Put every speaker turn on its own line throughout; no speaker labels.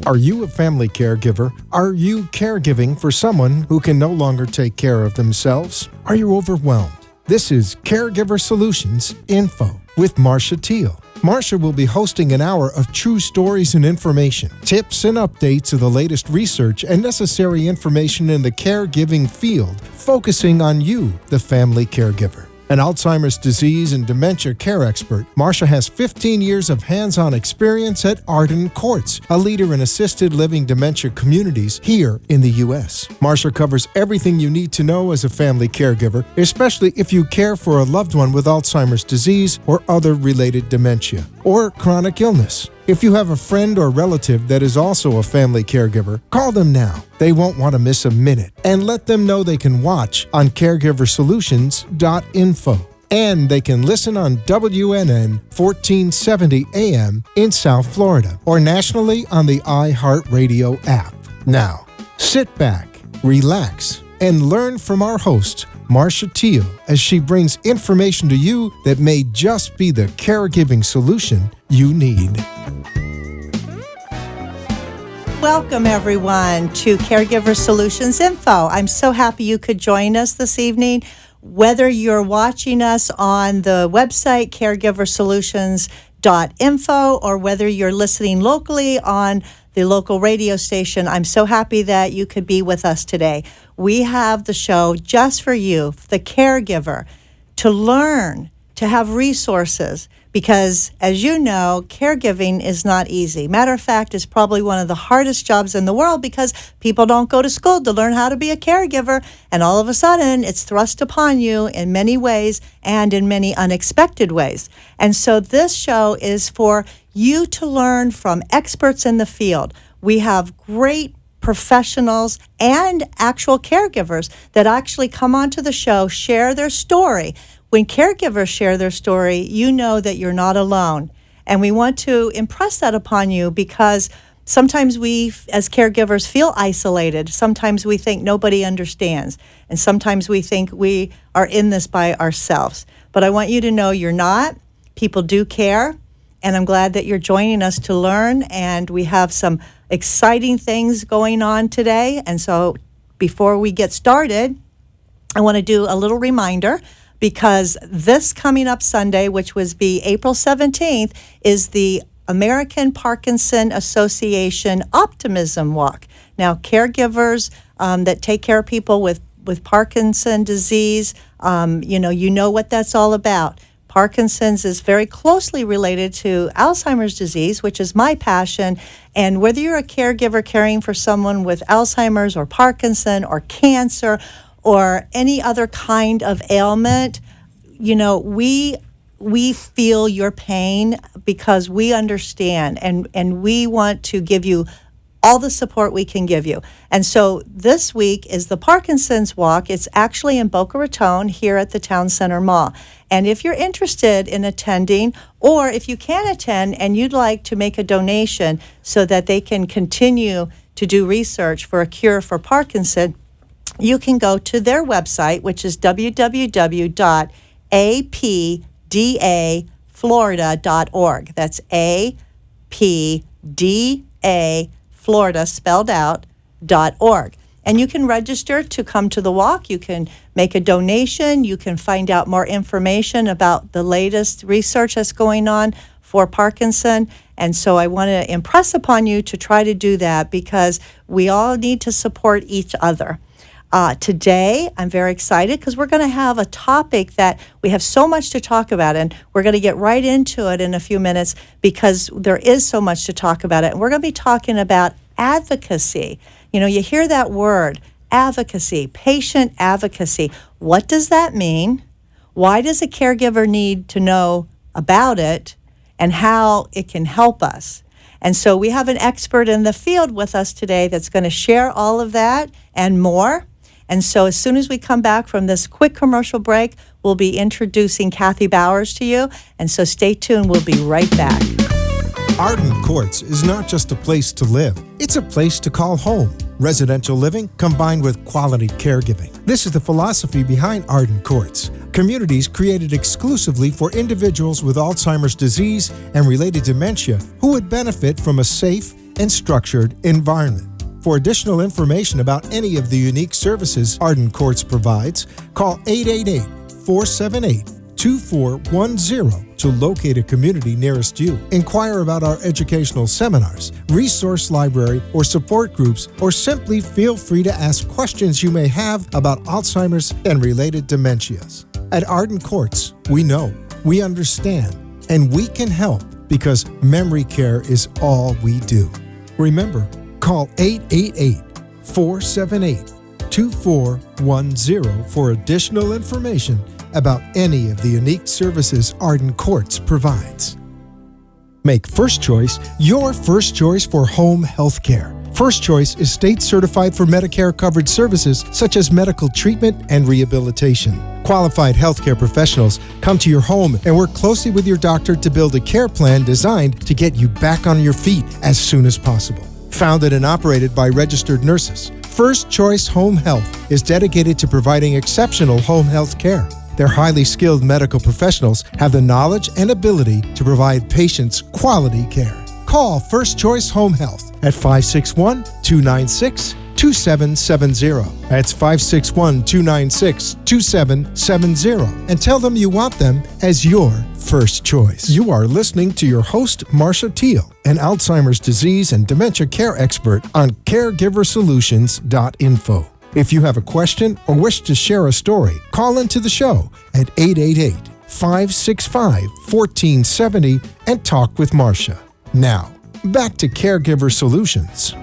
Are you a family caregiver? Are you caregiving for someone who can no longer take care of themselves? Are you overwhelmed? This is CareGiver Solutions Info with Marcia Teele. Marcia will be hosting an hour of true stories and information, tips and updates of the latest research and necessary information in the caregiving field, focusing on you, the family caregiver. An Alzheimer's disease and dementia care expert, Marcia has 15 years of hands-on experience at Arden Courts, a leader in assisted living dementia communities here in the U.S. Marcia covers everything you need to know as a family caregiver, especially if you care for a loved one with Alzheimer's disease or other related dementia or chronic illness. If you have a friend or relative that is also a family caregiver, call them now. They won't want to miss a minute. And let them know they can watch on caregiversolutions.info. And they can listen on WNN 1470 AM in South Florida or nationally on the iHeartRadio app. Now, sit back, relax, and learn from our host, Marcia Teele, as she brings information to you that may just be the caregiving solution you need.
Welcome, everyone, to Caregiver Solutions Info. I'm so happy you could join us this evening. Whether you're watching us on the website, caregiversolutions.info, or whether you're listening locally on the local radio station, I'm so happy that you could be with us today. We have the show just for you, the caregiver, to learn, to have resources, because as you know, caregiving is not easy. Matter of fact, it's probably one of the hardest jobs in the world because people don't go to school to learn how to be a caregiver, and all of a sudden it's thrust upon you in many ways and in many unexpected ways. And so this show is for you to learn from experts in the field. We have great professionals and actual caregivers that actually come onto the show, share their story. When caregivers share their story, you know that you're not alone. And we want to impress that upon you because sometimes we, as caregivers, feel isolated. Sometimes we think nobody understands. And sometimes we think we are in this by ourselves. But I want you to know you're not. People do care. And I'm glad that you're joining us to learn. And we have some exciting things going on today. And so before we get started, I want to do a little reminder, because this coming up Sunday, which was be April 17th, is the American Parkinson Association Optimism Walk. Now, caregivers that take care of people with Parkinson disease, you know what that's all about. Parkinson's is very closely related to Alzheimer's disease, which is my passion. And whether you're a caregiver caring for someone with Alzheimer's or Parkinson or cancer or any other kind of ailment, we feel your pain because we understand and we want to give you all the support we can give you. And so this week is the Parkinson's Walk. It's actually in Boca Raton here at the Town Center Mall. And if you're interested in attending, or if you can attend and you'd like to make a donation so that they can continue to do research for a cure for Parkinson, you can go to their website, which is www.apdaflorida.org. That's APDA Florida spelled out .org. And you can register to come to the walk. You can make a donation. You can find out more information about the latest research that's going on for Parkinson. And so I want to impress upon you to try to do that because we all need to support each other. Today, I'm very excited because we're going to have a topic that we have so much to talk about, and we're going to get right into it in a few minutes because there is so much to talk about it. And we're going to be talking about advocacy. You hear that word, advocacy, patient advocacy. What does that mean? Why does a caregiver need to know about it and how it can help us? And so we have an expert in the field with us today that's going to share all of that and more. And so as soon as we come back from this quick commercial break, we'll be introducing Kathy Bowers to you. And so stay tuned. We'll be right back.
Arden Courts is not just a place to live. It's a place to call home. Residential living combined with quality caregiving. This is the philosophy behind Arden Courts. Communities created exclusively for individuals with Alzheimer's disease and related dementia who would benefit from a safe and structured environment. For additional information about any of the unique services Arden Courts provides, call 888-478-2410 to locate a community nearest you. Inquire about our educational seminars, resource library, or support groups, or simply feel free to ask questions you may have about Alzheimer's and related dementias. At Arden Courts, we know, we understand, and we can help because memory care is all we do. Remember, call 888-478-2410 for additional information about any of the unique services Arden Courts provides. Make First Choice your first choice for home health care. First Choice is state certified for Medicare-covered services such as medical treatment and rehabilitation. Qualified healthcare professionals come to your home and work closely with your doctor to build a care plan designed to get you back on your feet as soon as possible. Founded and operated by registered nurses, First Choice Home Health is dedicated to providing exceptional home health care. Their highly skilled medical professionals have the knowledge and ability to provide patients quality care. Call First Choice Home Health at 561-296-2770. That's 561-296-2770. And tell them you want them as your first choice. You are listening to your host, Marcia Teele, an Alzheimer's disease and dementia care expert on CareGiverSolutions.info. If you have a question or wish to share a story, call into the show at 888-565-1470 and talk with Marcia. Now, back to Caregiver Solutions.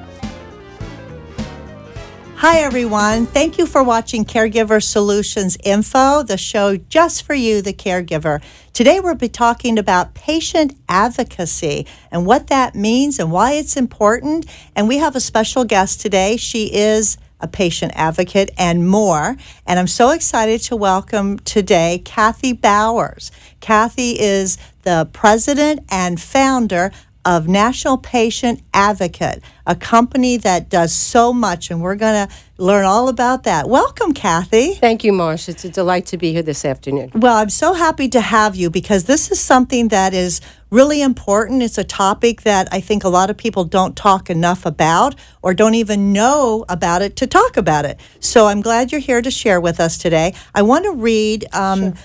Hi, everyone. Thank you for watching Caregiver Solutions Info, the show just for you, the caregiver. Today, we'll be talking about patient advocacy and what that means and why it's important. And we have a special guest today. She is a patient advocate and more. And I'm so excited to welcome today Kathy Bowers. Kathy is the president and founder of National Patient Advocate, a company that does so much, and we're going to learn all about that. Welcome, Kathy.
Thank you, Marcia. It's a delight to be here this afternoon.
Well, I'm so happy to have you because this is something that is really important. It's a topic that I think a lot of people don't talk enough about or don't even know about it to talk about it. So I'm glad you're here to share with us today. I want to read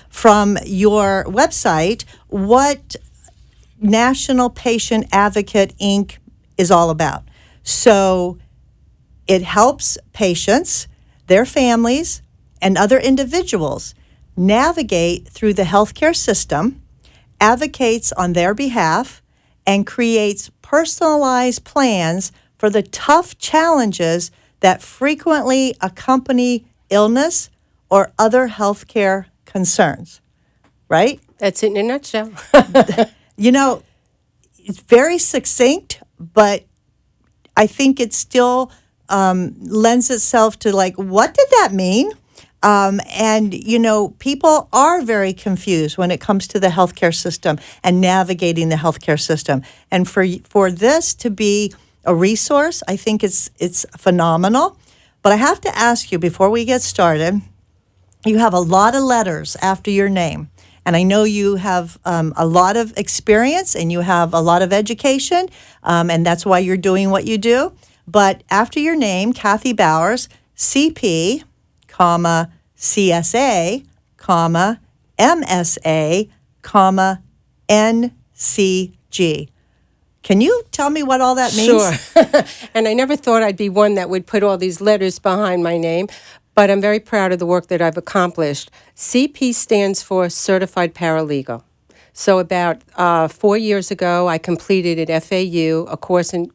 from your website what National Patient Advocate, Inc. is all about. So it helps patients, their families, and other individuals navigate through the healthcare system, advocates on their behalf, and creates personalized plans for the tough challenges that frequently accompany illness or other healthcare concerns. Right?
That's it in a nutshell.
You know, it's very succinct, but I think it still lends itself to like, what did that mean? And, you know, people are very confused when it comes to the healthcare system and navigating the healthcare system. And for this to be a resource, I think it's phenomenal. But I have to ask you before we get started, you have a lot of letters after your name. And I know you have a lot of experience and you have a lot of education, and that's why you're doing what you do. But after your name, Kathy Bowers, CP, CSA, MSA, NCG. Can you tell me what all that means?
Sure. And I never thought I'd be one that would put all these letters behind my name, but I'm very proud of the work that I've accomplished. CP stands for Certified Paralegal. So about 4 years ago, I completed at FAU a course in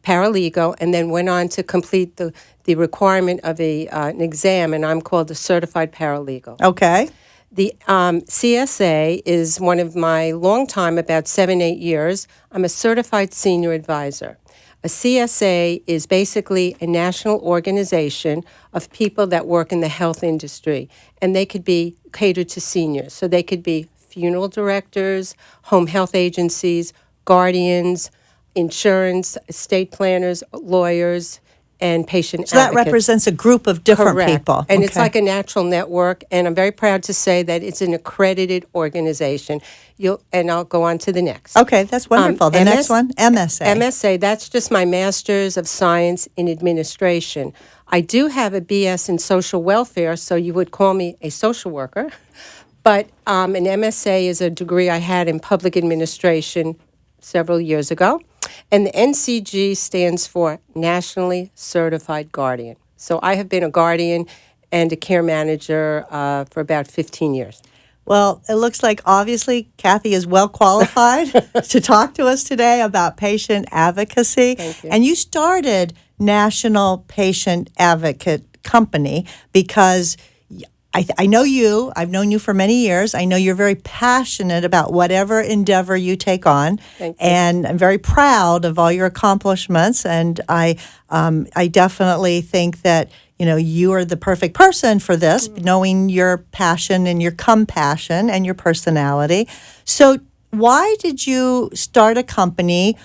paralegal and then went on to complete the requirement of an exam, and I'm called a Certified Paralegal.
Okay.
The CSA is one of my long time, about 7-8 years. I'm a Certified Senior Advisor. A CSA is basically a national organization of people that work in the health industry, and they could be catered to seniors. So they could be funeral directors, home health agencies, guardians, insurance, estate planners, lawyers, and patient
So that
advocates.
represents a group of different
Correct.
people.
And it's
Okay.
like a natural network, and I'm very proud to say that it's an accredited organization. And I'll go on to the next.
Okay, that's wonderful. The next one, MSA.
MSA, that's just my Master's of Science in Administration. I do have a BS in Social Welfare, so you would call me a social worker. But an MSA is a degree I had in Public Administration several years ago. And the NCG stands for Nationally Certified Guardian. So I have been a guardian and a care manager for about 15 years.
Well, it looks like obviously Kathy is well qualified to talk to us today about patient advocacy.
Thank you.
And you started National Patient Advocate Company because I know you. I've known you for many years. I know you're very passionate about whatever endeavor you take on.
Thank you.
And I'm very proud of all your accomplishments. And I definitely think that you are the perfect person for this, knowing your passion and your compassion and your personality. So why did you start a company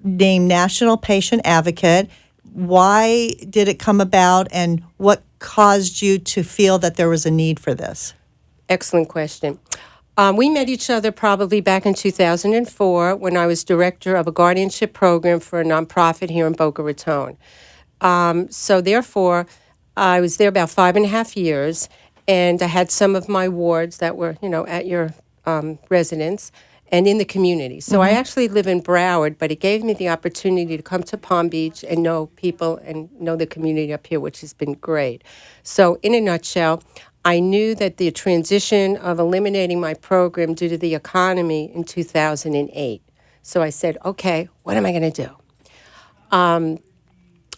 named National Patient Advocate? Why did it come about, and what caused you to feel that there was a need for this?
Excellent question. We met each other probably back in 2004 when I was director of a guardianship program for a nonprofit here in Boca Raton. So therefore, I was there about 5.5 years, and I had some of my wards that were, at your residence and in the community. So I actually live in Broward, but it gave me the opportunity to come to Palm Beach and know people and know the community up here, which has been great. So in a nutshell, I knew that the transition of eliminating my program due to the economy in 2008. So I said, okay, what am I going to do?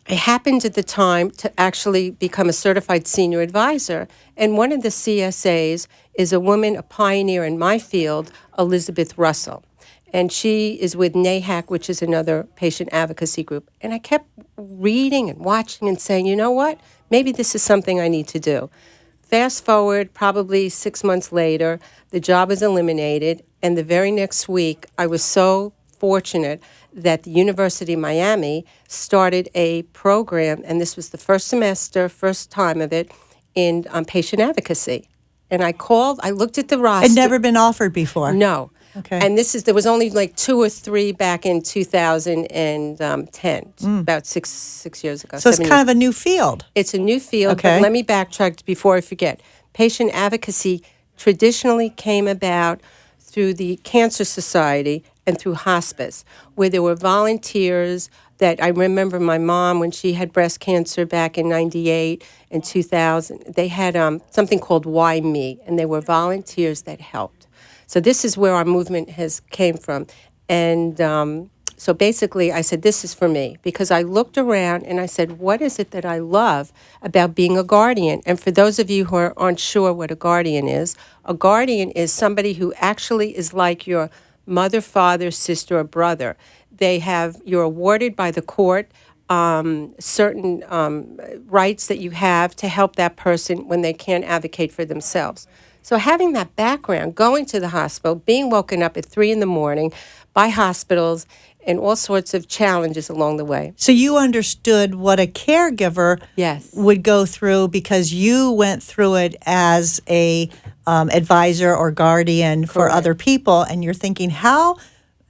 I happened at the time to actually become a certified senior advisor, and one of the CSAs is a woman, a pioneer in my field, Elizabeth Russell. And she is with NAHAC, which is another patient advocacy group. And I kept reading and watching and saying, you know what? Maybe this is something I need to do. Fast forward, probably 6 months later, the job was eliminated, and the very next week, I was so fortunate that the University of Miami started a program, and this was the first semester, first time of it, in patient advocacy. And I looked at the roster.
Had never been offered before.
No.
Okay.
And there was only like 2 or 3 back in 2010, about six years ago.
So it's
7
kind
years.
of a new field.
It's a new field,
Okay.
but let me backtrack before I forget. Patient advocacy traditionally came about through the Cancer Society and through hospice, where there were volunteers that I remember my mom, when she had breast cancer back in 98 and 2000, they had something called Why Me, and they were volunteers that helped. So this is where our movement came from. And so basically I said, this is for me, because I looked around and I said, what is it that I love about being a guardian? And for those of you who aren't sure what a guardian is somebody who actually is like your mother, father, sister, or brother. You're awarded by the court certain rights that you have to help that person when they can't advocate for themselves. So having that background, going to the hospital, being woken up at 3 a.m. by hospitals, and all sorts of challenges along the way.
So you understood what a caregiver
Yes.
would go through because you went through it as a advisor or guardian for
Correct.
other people, and you're thinking,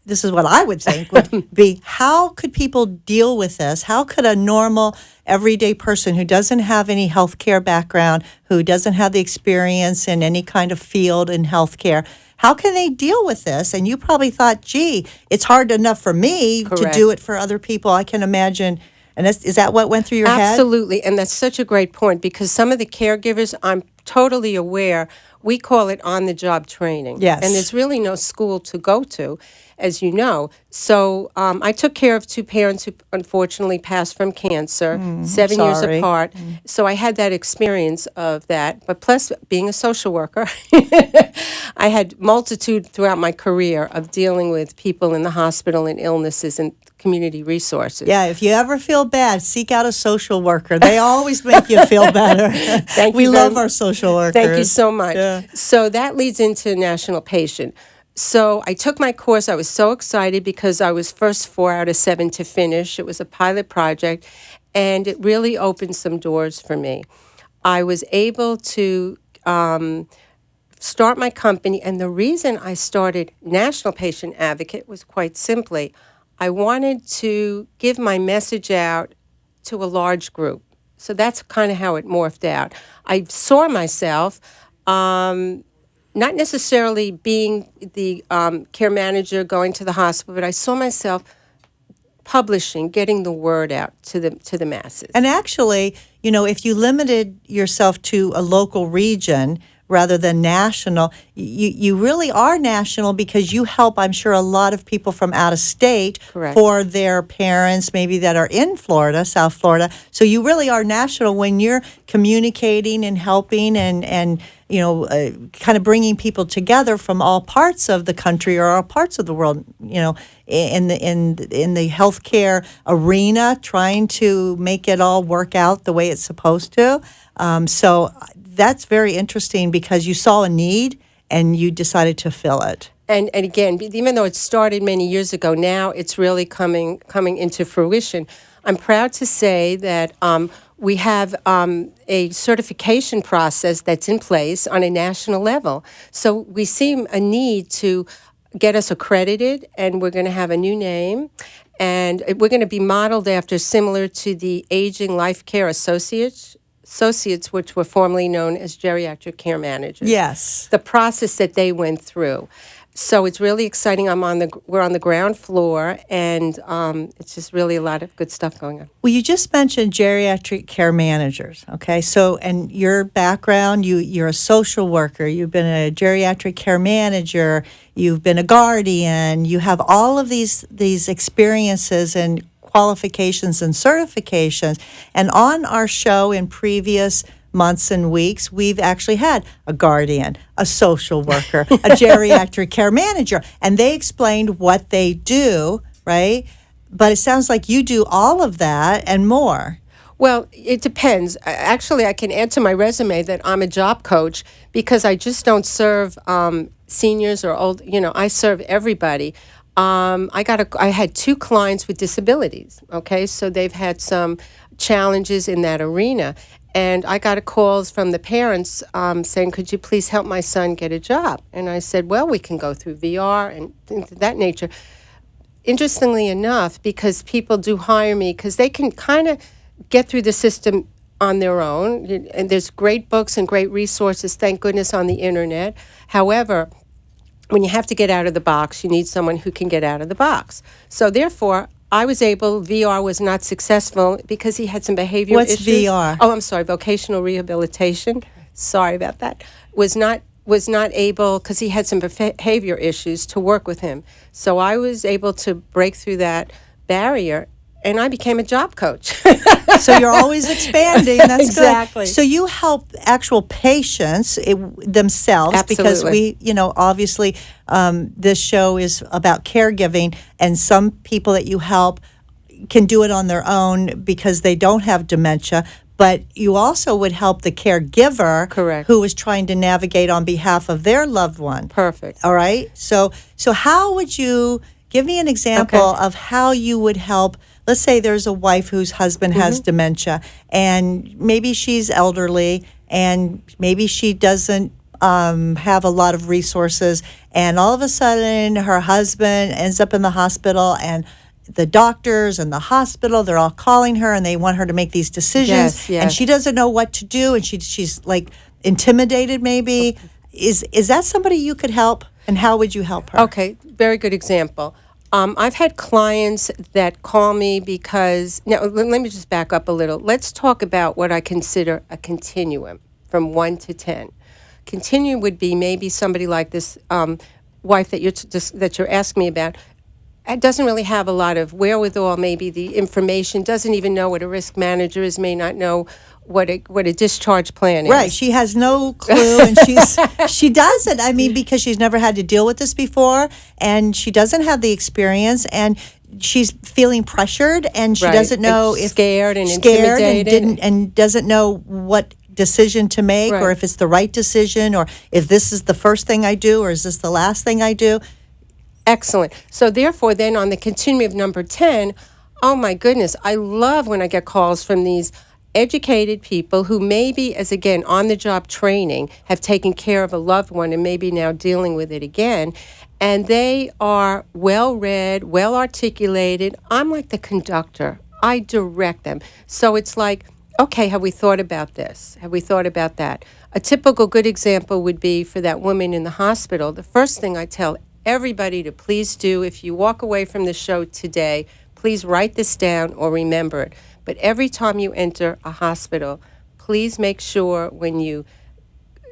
this is what I would think would be, how could people deal with this? How could a normal, everyday person who doesn't have any healthcare background, who doesn't have the experience in any kind of field in healthcare, how can they deal with this? And you probably thought, gee, it's hard enough for me to
Correct.
do it for other people. I can imagine. And is that what went through your head?
Absolutely, and that's such a great point, because some of the caregivers, I'm totally aware, we call it on-the-job training.
Yes.
And there's really no school to go to, as you know. So I took care of 2 parents who unfortunately passed from cancer, 7 years
sorry.
apart. So I had that experience of that. But plus, being a social worker, I had multitude throughout my career of dealing with people in the hospital and illnesses and community resources.
Yeah, if you ever feel bad, seek out a social worker. They always make you feel better.
Thank you
We
very
love our social workers.
Thank you so much.
Yeah.
So that leads into National Patient. So I took my course. I was so excited because I was first 4 out of 7 to finish. It was a pilot project. and it really opened some doors for me. I was able to start my company, and the reason I started National Patient Advocate was quite simply, I wanted to give my message out to a large group. So that's kind of how it morphed out. I saw myself not necessarily being the care manager going to the hospital, but I saw myself publishing, getting the word out to the masses.
And actually, if you limited yourself to a local region rather than national, you really are national because you help, I'm sure, a lot of people from out of state.
Correct.
For their parents maybe that are in Florida, South Florida. So you really are national when you're communicating and helping and kind of bringing people together from all parts of the country or all parts of the world, in the healthcare arena, trying to make it all work out the way it's supposed to. So that's very interesting because you saw a need and you decided to fill it.
And again, even though it started many years ago, now it's really coming into fruition. I'm proud to say that we have a certification process that's in place on a national level. So we see a need to get us accredited, and we're going to have a new name. And we're going to be modeled after similar to the Aging Life Care Associates, which were formerly known as geriatric care managers.
Yes.
The process that they went through. So it's really exciting. We're on the ground floor, and it's just really a lot of good stuff going on.
Well, you just mentioned geriatric care managers, okay? So, and your background, you're a social worker, you've been a geriatric care manager, you've been a guardian, you have all of these experiences and qualifications and certifications. And on our show in previous months and weeks, we've actually had a guardian, a social worker, a geriatric care manager, and they explained what they do, right? But it sounds like you do all of that and more.
Well, it depends. Actually, I can add to my resume that I'm a job coach because I just don't serve seniors or old, I serve everybody. I had 2 clients with disabilities, okay? So they've had some challenges in that arena. And I got calls from the parents saying, could you please help my son get a job? And I said, well, we can go through VR and things of that nature. Interestingly enough, because people do hire me, because they can kind of get through the system on their own. And there's great books and great resources, thank goodness, on the internet. However, when you have to get out of the box, you need someone who can get out of the box. So therefore, VR was not successful because he had some behavior issues.
What's VR?
Oh, I'm sorry, vocational rehabilitation. Sorry about that. Was not able, because he had some behavior issues, to work with him. So I was able to break through that barrier, and I became a job coach.
So you're always expanding. That's
exactly.
Good. So you help actual patients themselves.
Absolutely.
Because we, obviously this show is about caregiving, and some people that you help can do it on their own because they don't have dementia. But you also would help the caregiver,
correct,
who is trying to navigate on behalf of their loved one.
Perfect.
All right. So how would you give me an example of how you would help? Let's say there's a wife whose husband has dementia, and maybe she's elderly, and maybe she doesn't have a lot of resources, and all of a sudden her husband ends up in the hospital, and the doctors and the hospital, they're all calling her, and they want her to make these decisions,
yes.
And she doesn't know what to do, and she's like intimidated maybe. Is that somebody you could help, and how would you help her?
Okay, very good example. I've had clients that call me because, now let me just back up a little. Let's talk about what I consider a continuum from 1 to 10. Continuum would be maybe somebody like this wife that you're asking me about. It doesn't really have a lot of wherewithal, maybe the information, doesn't even know what a risk manager is, may not know what a discharge plan is.
Right, she has no clue, and she doesn't. I mean, because she's never had to deal with this before, and she doesn't have the experience, and she's feeling pressured, and she doesn't know if
scared and intimidated,
and doesn't know what decision to make, or if it's the right decision, or if this is the first thing I do, or is this the last thing I do.
Excellent. So therefore, then on the continuum of number 10, Oh my goodness. I love when I get calls from these educated people who maybe, as again, on the job training, have taken care of a loved one and maybe now dealing with it again. And they are well read, well articulated. I'm like the conductor. I direct them. So it's like, okay, have we thought about this? Have we thought about that? A typical good example would be for that woman in the hospital. The first thing I tell everybody to please do, if you walk away from the show today, please write this down or remember it. But every time you enter a hospital, please make sure when you,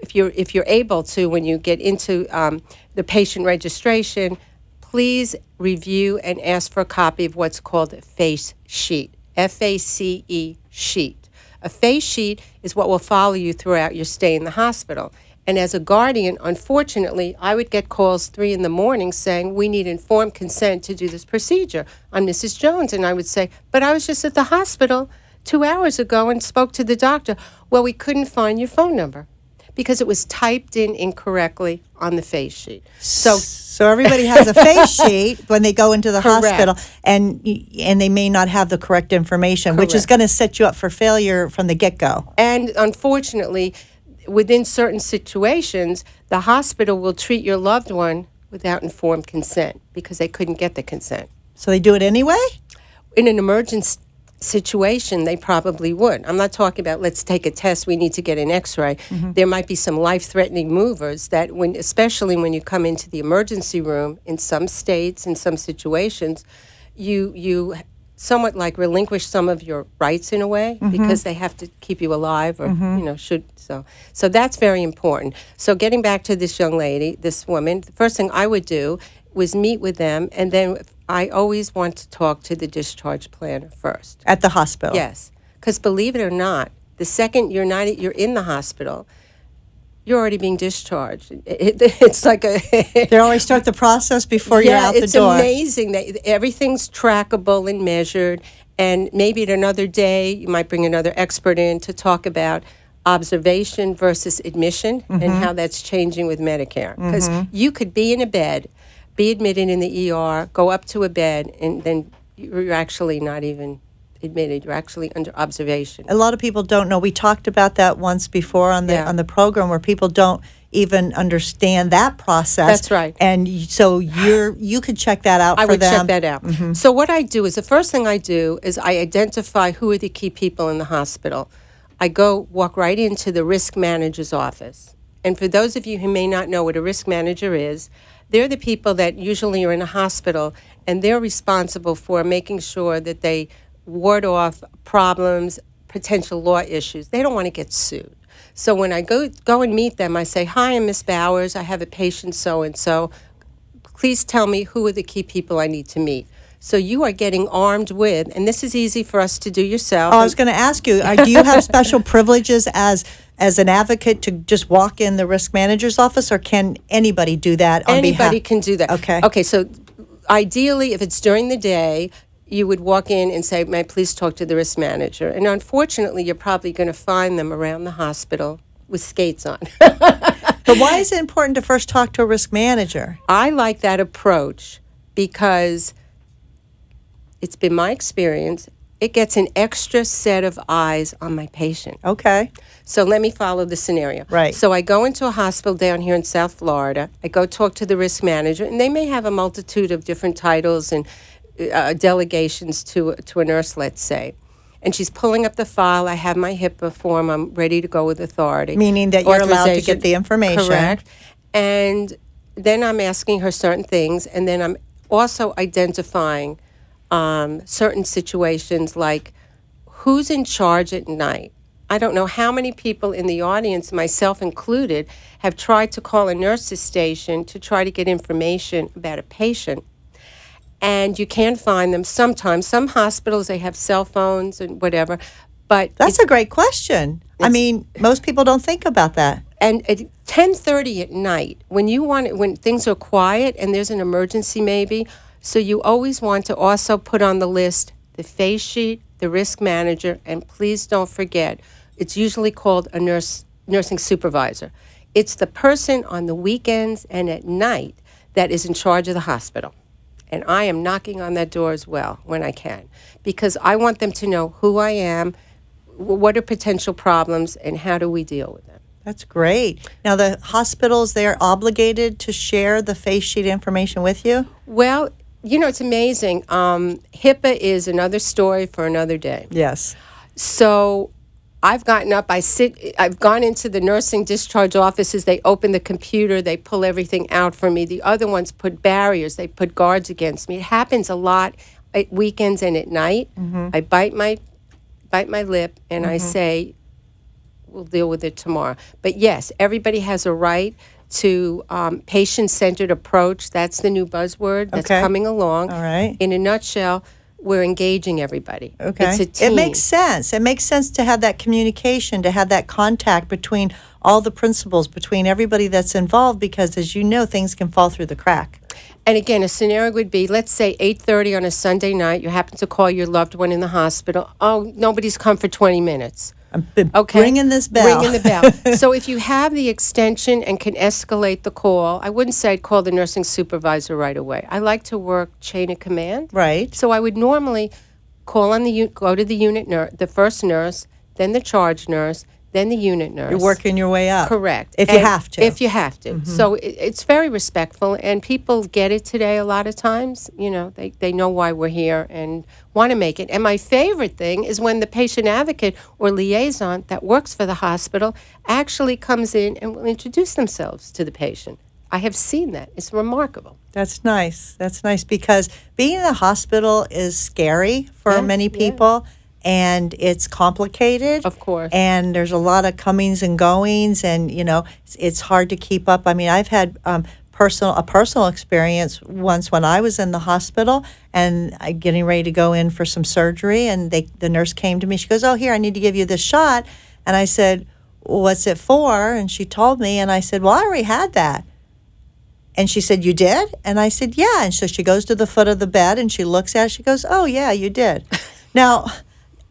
if you're able to, when you get into the patient registration, please review and ask for a copy of what's called a face sheet, FACE sheet. A face sheet is what will follow you throughout your stay in the hospital. And as a guardian, unfortunately, I would get calls 3 a.m. saying, we need informed consent to do this procedure on Mrs. Jones. And I would say, but I was just at the hospital 2 hours ago and spoke to the doctor. Well, we couldn't find your phone number because it was typed in incorrectly on the face sheet.
So everybody has a face sheet when they go into the
Correct.
hospital, and they may not have the correct information, which is
Correct.
going to set you up for failure from the get-go.
And unfortunately, within certain situations, the hospital will treat your loved one without informed consent because they couldn't get the consent.
So they do it anyway?
In an emergency situation, they probably would. I'm not talking about let's take a test, we need to get an x-ray. There might be some life-threatening movers that, especially when you come into the emergency room, in some states, in some situations, you somewhat like relinquish some of your rights in a way because they have to keep you alive or, So that's very important. So getting back to this young lady, this woman, the first thing I would do was meet with them, and then I always want to talk to the discharge planner first.
At the hospital?
Yes, because believe it or not, the second you're in the hospital, you're already being discharged. It's like
They always start the process before you're out the door.
It's amazing that everything's trackable and measured. And maybe at another day, you might bring another expert in to talk about observation versus admission and how that's changing with Medicare. Because you could be in a bed, be admitted in the ER, go up to a bed, and then you're actually not even admitted. You're actually under observation.
A lot of people don't know. We talked about that once before on the program, where people don't even understand that process.
That's right.
And so you could check that out
I
for
would
them.
check that out. So what I do is, the first thing I do is I identify who are the key people in the hospital. I walk right into the risk manager's office. And for those of you who may not know what a risk manager is, they're the people that usually are in a hospital, and they're responsible for making sure that they ward off problems, potential law issues. They don't want to get sued. So when I go and meet them, I say, hi, I'm Miss Bowers. I have a patient so-and-so. Please tell me who are the key people I need to meet. So you are getting armed with, and this is easy for us to do yourself.
Oh, I was going to ask you, do you have special privileges as an advocate to just walk in the risk manager's office, or can anybody do that on behalf?
Anybody can do that.
Okay.
Okay, so ideally, if it's during the day, you would walk in and say, may I please talk to the risk manager? And unfortunately, you're probably going to find them around the hospital with skates on.
But why is it important to first talk to a risk manager?
I like that approach because it's been my experience, it gets an extra set of eyes on my patient.
Okay.
So let me follow the scenario.
Right.
So I go into a hospital down here in South Florida. I go talk to the risk manager, and they may have a multitude of different titles and delegations to a nurse, let's say. And she's pulling up the file. I have my HIPAA form. I'm ready to go with authority.
Meaning that you're allowed to
Authorization.
get the information.
Correct. And then I'm asking her certain things, and then I'm also identifying certain situations like who's in charge at night. I don't know how many people in the audience, myself included, have tried to call a nurse's station to try to get information about a patient. And you can't find them sometimes. Some hospitals, they have cell phones and whatever. But
That's a great question. I mean, most people don't think about that.
And at 10:30 at night, when things are quiet and there's an emergency maybe, so you always want to also put on the list the face sheet, the risk manager, and please don't forget, it's usually called a nursing supervisor. It's the person on the weekends and at night that is in charge of the hospital. And I am knocking on that door as well when I can, because I want them to know who I am, what are potential problems, and how do we deal with them.
That's great. Now, the hospitals, they're obligated to share the face sheet information with you?
Well, it's amazing. HIPAA is another story for another day.
Yes.
So I've gotten up, I've gone into the nursing discharge offices, they open the computer, they pull everything out for me. The other ones put barriers, they put guards against me. It happens a lot at weekends and at night. I bite my lip and I say, we'll deal with it tomorrow. But yes, everybody has a right to patient-centered approach. That's the new buzzword that's coming along.
All right.
In a nutshell, we're engaging everybody.
Okay.
It's a team.
It makes sense. It makes sense to have that communication, to have that contact between all the principals, between everybody that's involved, because as you know, things can fall through the crack.
And again, a scenario would be, let's say 8:30 on a Sunday night, you happen to call your loved one in the hospital. Oh, nobody's come for 20 minutes.
I'm ringing this bell.
Ringing the bell. So if you have the extension and can escalate the call, I wouldn't say I'd call the nursing supervisor right away. I like to work chain of command.
Right.
So I would normally call on go to the unit nurse, the first nurse, then the charge nurse, then the unit nurse.
You're working your way up.
Correct.
If you have to.
If you have to. So it's very respectful, and people get it today a lot of times. They know why we're here and want to make it. And my favorite thing is when the patient advocate or liaison that works for the hospital actually comes in and will introduce themselves to the patient. I have seen that. It's remarkable.
That's nice. That's nice, because being in the hospital is scary for many people. And it's complicated.
Of course.
And there's a lot of comings and goings, and, it's hard to keep up. I mean, I've had a personal experience once when I was in the hospital and getting ready to go in for some surgery, and the nurse came to me. She goes, "Oh, here, I need to give you this shot." And I said, "What's it for?" And she told me, and I said, "Well, I already had that." And she said, "You did?" And I said, "Yeah." And so she goes to the foot of the bed, and she looks at it. She goes, "Oh, yeah, you did." Now,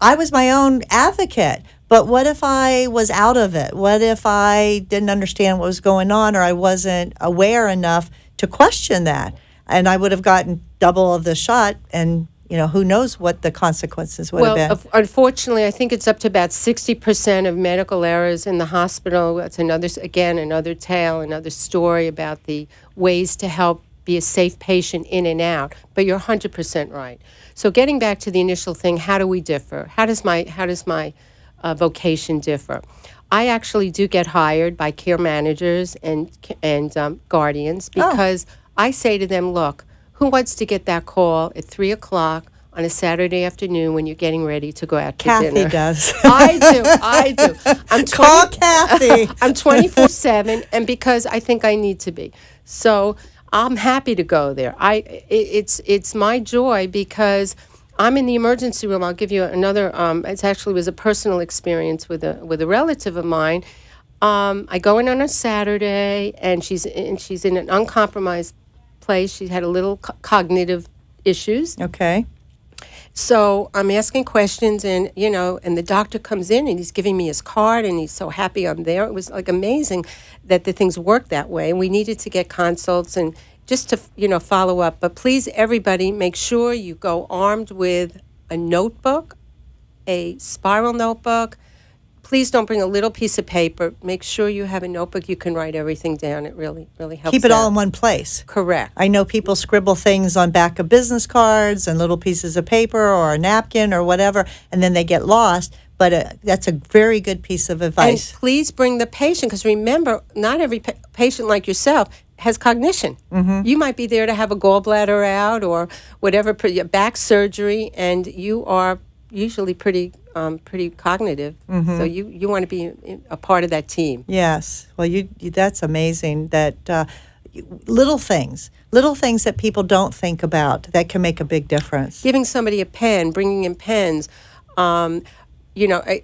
I was my own advocate, but what if I was out of it? What if I didn't understand what was going on, or I wasn't aware enough to question that? And I would have gotten double of the shot, and who knows what the consequences would have been.
Unfortunately, I think it's up to about 60% of medical errors in the hospital. That's another tale, another story about the ways to help be a safe patient in and out. But you're 100% right. So getting back to the initial thing, how do we differ? How does my vocation differ? I actually do get hired by care managers and guardians, because I say to them, look, who wants to get that call at 3 o'clock on a Saturday afternoon when you're getting ready to go out to dinner?
Kathy does.
I do.
Call Kathy.
I'm 24/7, and because I think I need to be. So I'm happy to go there. It's my joy, because I'm in the emergency room. I'll give you another. It actually was a personal experience with a relative of mine. I go in on a Saturday, and she's in an uncompromised place. She had a little cognitive issues.
Okay.
So I'm asking questions, and and the doctor comes in, and he's giving me his card, and he's so happy I'm there. It was like amazing that the things worked that way. And we needed to get consults and just to follow up. But please, everybody, make sure you go armed with a notebook, a spiral notebook. Please don't bring a little piece of paper. Make sure you have a notebook. You can write everything down. It really helps.
Keep it all
out.
in one place.
Correct.
I know people scribble things on back of business cards and little pieces of paper or a napkin or whatever, and then they get lost. But that's a very good piece of advice.
And please bring the patient, because remember, not every patient like yourself has cognition. You might be there to have a gallbladder out or whatever, back surgery, and you are usually pretty cognitive. So you want to be a part of that team.
Yes. Well, that's amazing that little things that people don't think about that can make a big difference.
Giving somebody a pen, bringing in pens.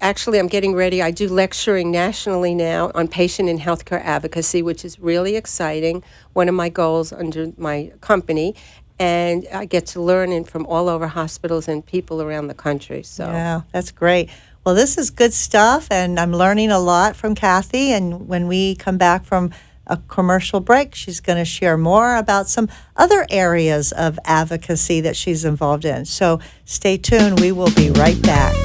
Actually, I'm getting ready. I do lecturing nationally now on patient and healthcare advocacy, which is really exciting. One of my goals under my company. And I get to learn from all over hospitals and people around the country. So
yeah, that's great. Well, this is good stuff, and I'm learning a lot from Kathy. And when we come back from a commercial break. She's going to share more about some other areas of advocacy that she's involved in. So stay tuned. We will be right back.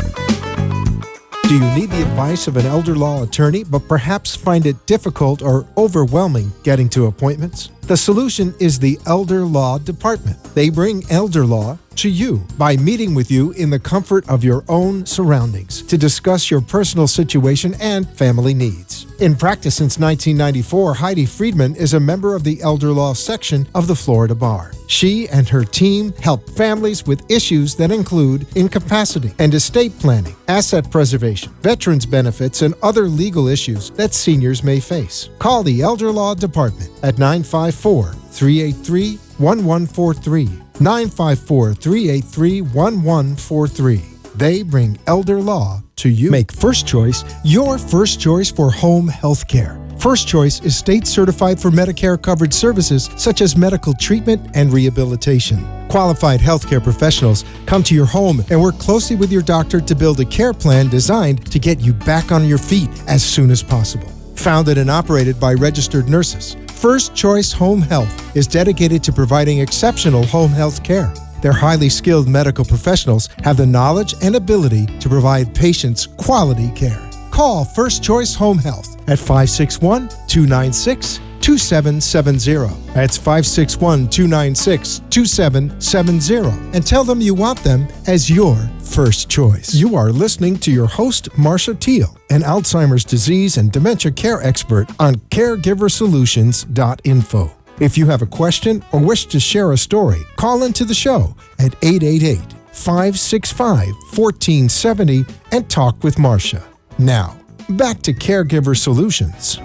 Do you need the advice of an elder law attorney, but perhaps find it difficult or overwhelming getting to appointments? The solution is the Elder Law Department. They bring elder law to you by meeting with you in the comfort of your own surroundings to discuss your personal situation and family needs. In practice since 1994, Heidi Friedman is a member of the Elder Law section of the Florida Bar. She and her team help families with issues that include incapacity and estate planning, asset preservation, veterans benefits, and other legal issues that seniors may face. Call the Elder Law Department at 954-383-1143. 954-383-1143. They bring elder law to you. Make First Choice your first choice for home health care. First Choice is state certified for Medicare covered services such as medical treatment and rehabilitation. Qualified healthcare professionals come to your home and work closely with your doctor to build a care plan designed to get you back on your feet as soon as possible. Founded and operated by registered nurses, First Choice Home Health is dedicated to providing exceptional home health care. Their highly skilled medical professionals have the knowledge and ability to provide patients quality care. Call First Choice Home Health at 561-296-2770. That's 561-296-2770. And tell them you want them as your first choice. You are listening to your host, Marcia Teele, an Alzheimer's disease and dementia care expert on CareGiverSolutions.info. If you have a question or wish to share a story, call into the show at 888-565-1470 and talk with Marcia. Now, back to Caregiver Solutions.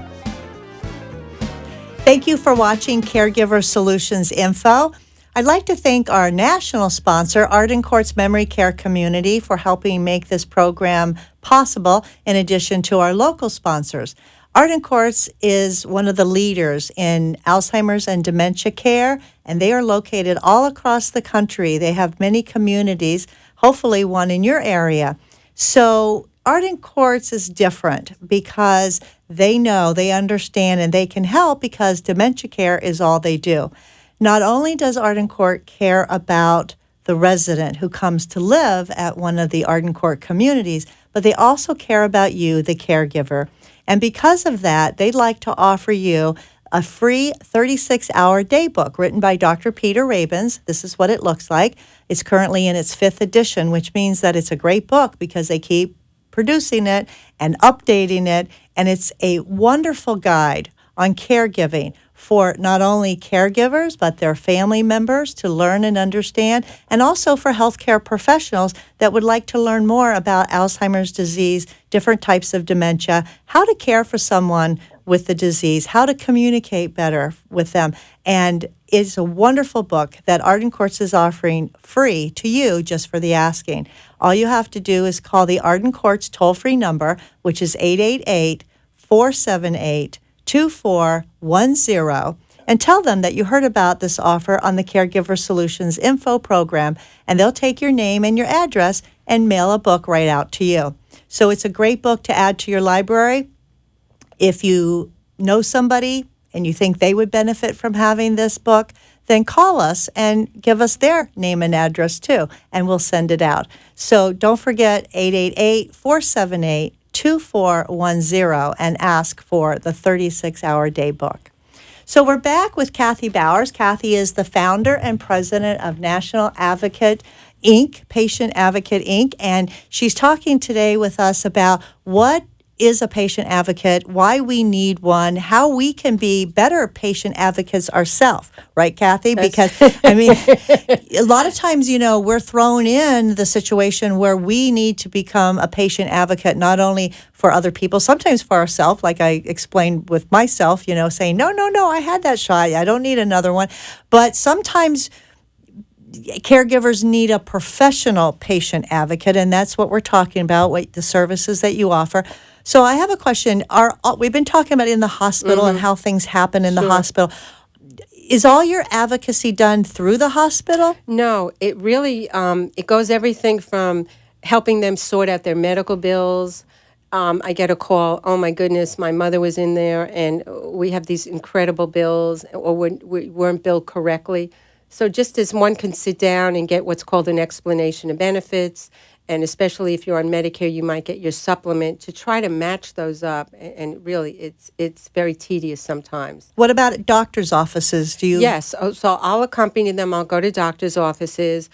Thank you for watching Caregiver Solutions Info. I'd like to thank our national sponsor, Arden Court's Memory Care Community, for helping make this program possible, in addition to our local sponsors. Arden Courts is one of the leaders in Alzheimer's and dementia care, and they are located all across the country. They have many communities, hopefully one in your area. So Arden Courts is different because they know, they understand, and they can help because dementia care is all they do. Not only does Arden Court care about the resident who comes to live at one of the Arden Court communities, but they also care about you, the caregiver. And because of that, they'd like to offer you a free 36-hour day book written by Dr. Peter Rabins. This is what it looks like. It's currently in its 5th edition, which means that it's a great book because they keep producing it and updating it. And it's a wonderful guide on caregiving for not only caregivers, but their family members to learn and understand, and also for healthcare professionals that would like to learn more about Alzheimer's disease, different types of dementia, how to care for someone with the disease, how to communicate better with them. And it's a wonderful book that Arden Courts is offering free to you just for the asking. All you have to do is call the Arden Courts toll-free number, which is 888-478-2410, and tell them that you heard about this offer on the Caregiver Solutions Info program, and they'll take your name and your address and mail a book right out to you. So it's a great book to add to your library. If you know somebody and you think they would benefit from having this book, then call us and give us their name and address too, and we'll send it out. So don't forget 888-478-2410 and ask for the 36-hour day book. So we're back with Kathy Bowers. Kathy is the founder and president of National Advocate Inc., Patient Advocate Inc., and she's talking today with us about what is a patient advocate, why we need one, how we can be better patient advocates ourselves, right, Kathy? Because, I mean, a lot of times, you know, we're thrown in the situation where we need to become a patient advocate, not only for other people, sometimes for ourselves, like I explained with myself, you know, saying, no, I had that shot, I don't need another one. But sometimes caregivers need a professional patient advocate, and that's what we're talking about, what the services that you offer. So I have a question. We've been talking about in the hospital and how things happen in the hospital. Is all your advocacy done through the hospital?
No, it really, it goes everything from helping them sort out their medical bills, I get a call, oh my goodness, my mother was in there and we have these incredible bills, or we weren't billed correctly. So just as one can sit down and get what's called an explanation of benefits, and especially if you're on Medicare, you might get your supplement to try to match those up. And really, it's very tedious sometimes.
What about at doctor's offices? Do you?
Yes, so I'll accompany them. I'll go to doctor's offices.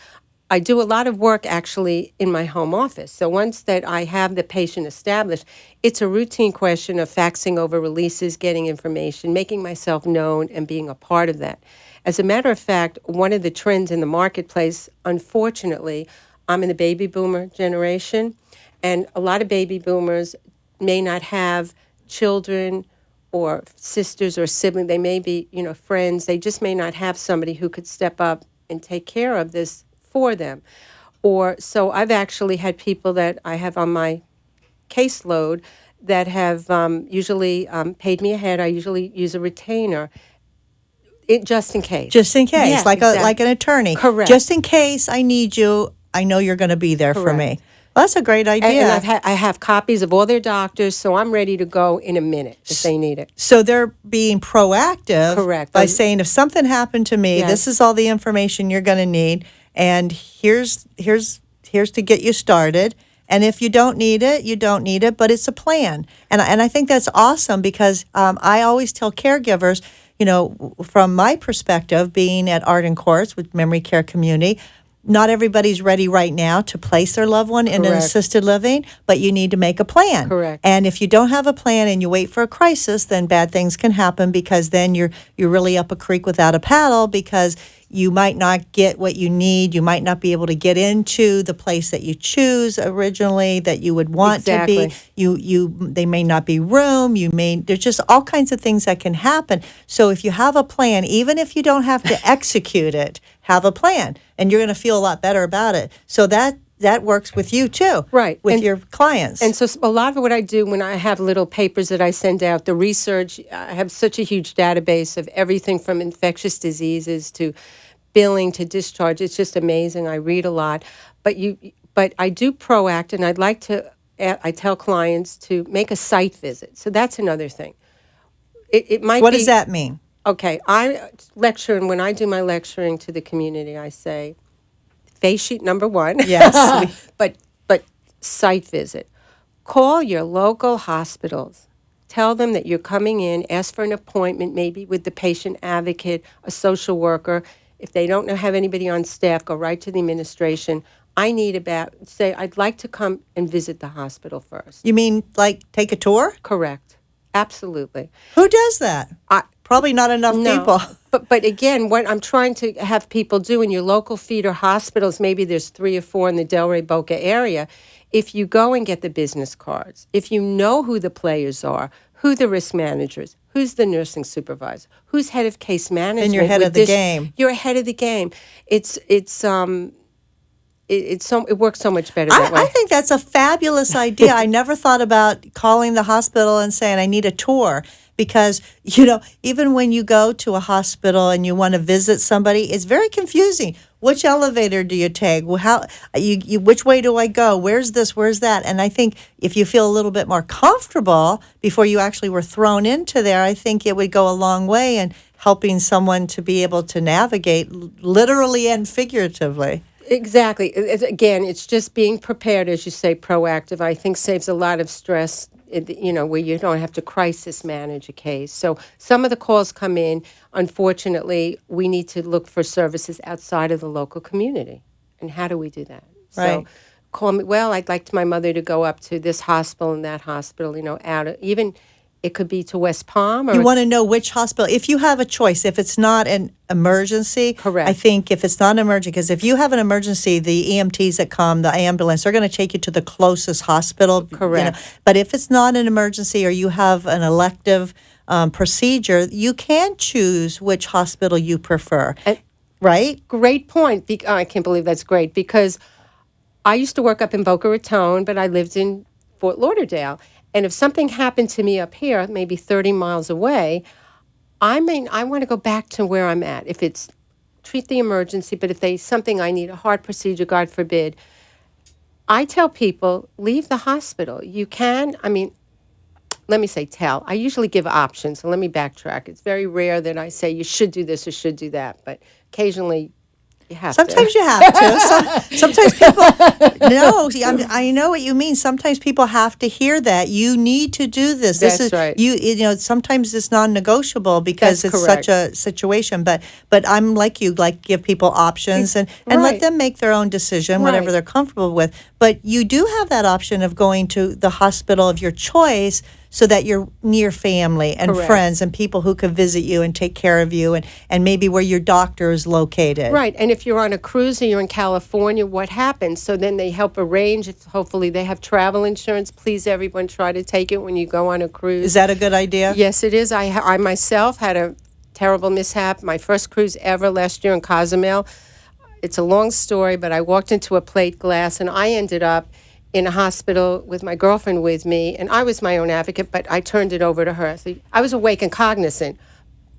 I do a lot of work actually in my home office. So once that I have the patient established, it's a routine question of faxing over releases, getting information, making myself known, and being a part of that. As a matter of fact, one of the trends in the marketplace, unfortunately, I'm in the baby boomer generation, and a lot of baby boomers may not have children or sisters or siblings. They may be, friends. They just may not have somebody who could step up and take care of this for them. Or so I've actually had people that I have on my caseload that have usually paid me ahead. I usually use a retainer. Just in case.
Just in case,
Yes,
like
exactly.
like an attorney.
Correct.
Just in case I need you, I know you're going to be there for me.
Correct.
Well, that's a great idea.
And I have copies of all their doctors, so I'm ready to go in a minute if they need it.
So they're being proactive
Correct.
by saying, if something happened to me,
Yes.
this is all the information you're going to need, and here's to get you started. And if you don't need it, you don't need it, but it's a plan. And I think that's awesome because I always tell caregivers, from my perspective, being at Arden Courts with Memory Care Community, not everybody's ready right now to place their loved one in an
Correct.
assisted living, but you need to make a plan.
Correct.
And if you don't have a plan and you wait for a crisis, then bad things can happen because then you're really up a creek without a paddle because you might not get what you need. You might not be able to get into the place that you choose originally that you would want
Exactly.
to be. They may not be room. There's just all kinds of things that can happen. So if you have a plan, even if you don't have to execute it, have a plan, and you're going to feel a lot better about it. So that works with you too,
Right.
with
And-
your clients.
And so a lot of what I do when I have little papers that I send out, the research, I have such a huge database of everything from infectious diseases to billing to discharge. It's just amazing. I read a lot. But I do proact, and I tell clients to make a site visit. So that's another thing. It might
what
be,
does that mean?
Okay, I lecture, and when I do my lecturing to the community, I say, face sheet number one.
Yes.
but site visit. Call your local hospitals. Tell them that you're coming in. Ask for an appointment, maybe with the patient advocate, a social worker. If they don't have anybody on staff, go right to the administration. I'd like to come and visit the hospital first.
You mean like take a tour?
Correct. Absolutely.
Who does that? Probably not enough people.
But again, what I'm trying to have people do in your local feeder hospitals, maybe there's 3 or 4 in the Delray Boca area, if you go and get the business cards, if you know who the players are, who the risk managers, who's the nursing supervisor, who's head of case management.
Then you're ahead of the game.
You're ahead of the game. It works so much better that way.
I think that's a fabulous idea. I never thought about calling the hospital and saying, I need a tour. Because, even when you go to a hospital and you want to visit somebody, it's very confusing. Which elevator do you take? Which way do I go? Where's this? Where's that? And I think if you feel a little bit more comfortable before you actually were thrown into there, I think it would go a long way in helping someone to be able to navigate literally and figuratively.
Exactly. Again, it's just being prepared, as you say, proactive. I think saves a lot of stress, where you don't have to crisis manage a case. So some of the calls come in. Unfortunately, we need to look for services outside of the local community. And how do we do that?
Right.
So call me, well, I'd like my mother to go up to this hospital and that hospital, even it could be to West Palm. Or
You want to know which hospital. If you have a choice, if it's not an emergency,
Correct.
I think if it's not an emergency, because if you have an emergency, the EMTs that come, the ambulance, they're going to take you to the closest hospital.
Correct.
But if it's not an emergency or you have an elective procedure, you can choose which hospital you prefer. Right?
Great point. I can't believe that's great because I used to work up in Boca Raton, but I lived in Fort Lauderdale. And if something happened to me up here, maybe 30 miles away, I want to go back to where I'm at. If it's treat the emergency, but if something I need, a heart procedure, God forbid, I tell people, leave the hospital. You can, let me say tell. I usually give options, so let me backtrack. It's very rare that I say you should do this or should do that, but occasionally you have to.
Sometimes you have to. Sometimes people, no, see, I know what you mean. Sometimes people have to hear that. You need to do this. This
That's
is
right.
You know, sometimes it's non-negotiable because
That's
it's
correct.
such a situation. But I'm like you, like give people options and let
Right.
them make their own decision, whatever
Right.
they're comfortable with. But you do have that option of going to the hospital of your choice, so that you're near family and
Correct.
friends and people who can visit you and take care of you, and maybe where your doctor is located.
Right, and if you're on a cruise or you're in California, what happens? So then they help arrange. Hopefully they have travel insurance. Please, everyone, try to take it when you go on a cruise.
Is that a good idea?
Yes, it is. I myself had a terrible mishap. My first cruise ever last year in Cozumel. It's a long story, but I walked into a plate glass, and I ended up in a hospital with my girlfriend with me, and I was my own advocate, but I turned it over to her. So I was awake and cognizant,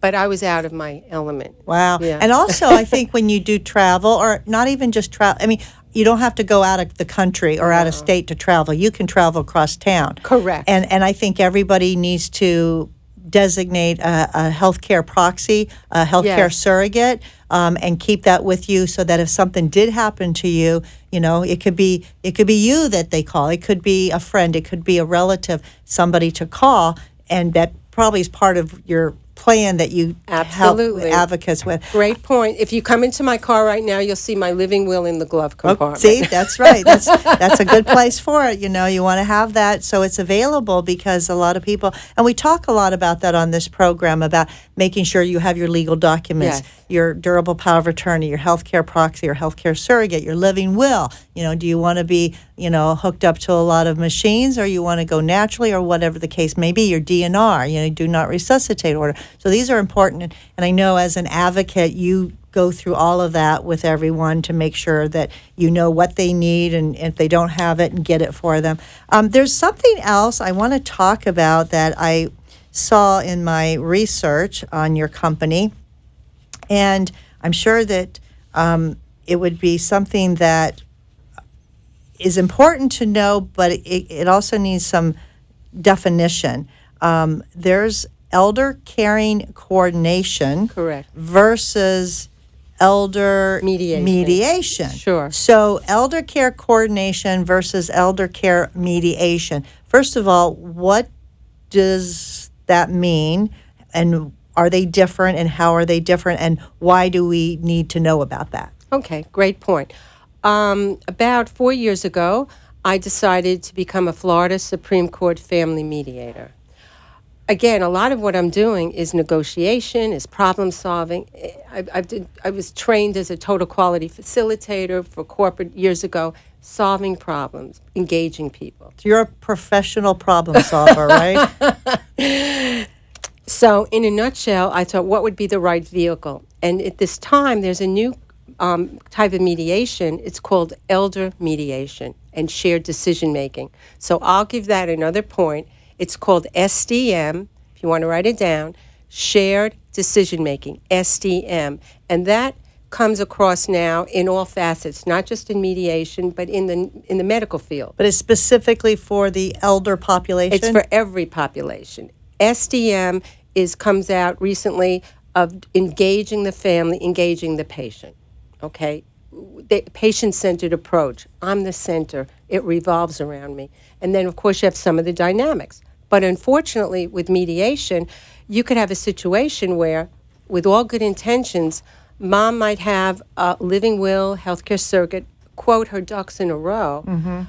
but I was out of my element.
Wow.
Yeah.
And also, I think when you do travel, or not even just travel, I mean, you don't have to go out of the country or out of state to travel. You can travel across town.
Correct.
And I think everybody needs to designate a healthcare proxy, a healthcare
Yes.
surrogate, and keep that with you, so that if something did happen to you, you know, it could be you that they call. It could be a friend. It could be a relative, somebody to call, and that probably is part of your plan that you
Absolutely.
help advocates with.
Great point. If you come into my car right now, you'll see my living will in the glove compartment.
See, that's right. That's a good place for it. You know, you want to have that so it's available, because a lot of people, and we talk a lot about that on this program, about making sure you have your legal documents,
Yes.
your durable power of attorney, your healthcare proxy, your healthcare surrogate, your living will. You know, do you want to be, you know, hooked up to a lot of machines, or you want to go naturally, or whatever the case may be, your DNR, you know, do not resuscitate order. So these are important. And I know as an advocate, you go through all of that with everyone to make sure that you know what they need, and if they don't have it, and get it for them. There's something else I want to talk about that I saw in my research on your company, and I'm sure that it would be something that is important to know, but it also needs some definition. There's elder caring coordination
Correct.
versus elder
Mediation. Sure.
So elder care coordination versus elder care mediation. First of all, what does that mean, and are they different, and how are they different, and why do we need to know about that?
Okay, great point. About 4 years ago, I decided to become a Florida Supreme Court family mediator. Again, a lot of what I'm doing is negotiation, is problem solving. I was trained as a total quality facilitator for corporate years ago, solving problems, engaging people.
So you're a professional problem solver, right?
So, in a nutshell, I thought, what would be the right vehicle? And at this time, there's a new type of mediation. It's called elder mediation and shared decision making. So, I'll give that another point. It's called SDM, if you want to write it down, shared decision making, SDM. And that comes across now in all facets, not just in mediation, but in the medical field.
But it's specifically for the elder population?
It's for every population. SDM comes out recently of engaging the family, engaging the patient. Okay? The patient-centered approach. I'm the center. It revolves around me. And then, of course, you have some of the dynamics. But unfortunately, with mediation, you could have a situation where, with all good intentions, mom might have a living will, healthcare surrogate, quote, her ducks in a row. Mm-hmm.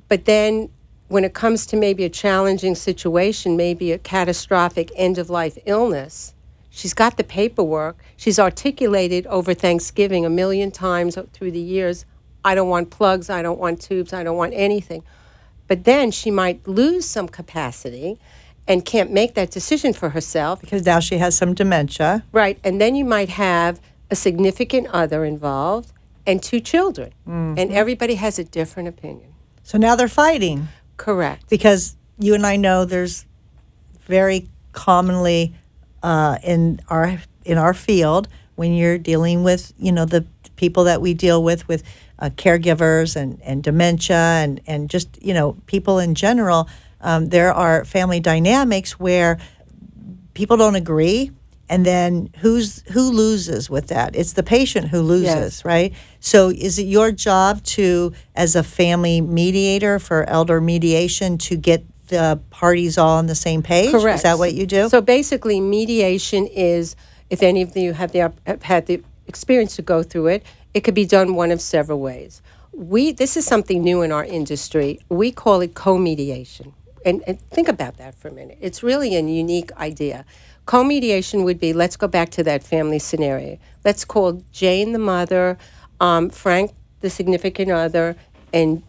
But then when it comes to maybe a challenging situation, maybe a catastrophic end-of-life illness, she's got the paperwork. She's articulated over Thanksgiving 1,000,000 times through the years, I don't want plugs, I don't want tubes, I don't want anything. But then she might lose some capacity and can't make that decision for herself.
Because now she has some dementia.
Right. And then you might have a significant other involved and 2 children. Mm-hmm. And everybody has a different opinion.
So now they're fighting.
Correct.
Because you and I know there's very commonly in our field, when you're dealing with, you know, the people that we deal with caregivers and dementia and just, people in general, there are family dynamics where people don't agree. And then who loses with that? It's the patient who loses,
Yes.
right? So is it your job to, as a family mediator for elder mediation, to get the parties all on the same page?
Correct.
Is that what you do?
So basically, mediation is, if any of you have had the experience to go through it, it could be done one of several ways. This is something new in our industry. We call it co-mediation. And think about that for a minute. It's really a unique idea. Co-mediation would be, let's go back to that family scenario. Let's call Jane the mother, Frank the significant other, and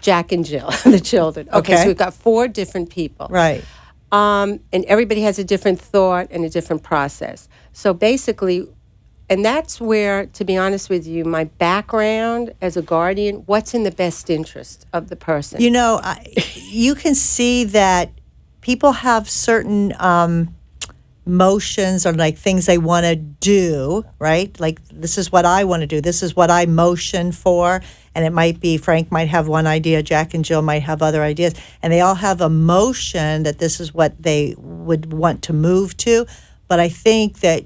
Jack and Jill, the children. Okay,
Okay.
so we've got 4 different people.
Right.
And everybody has a different thought and a different process. So basically, and that's where, to be honest with you, my background as a guardian, what's in the best interest of the person?
You can see that people have certain motions or like things they want to do, right? Like, this is what I want to do. This is what I motion for. And it might be Frank might have one idea, Jack and Jill might have other ideas. And they all have a motion that this is what they would want to move to. But I think that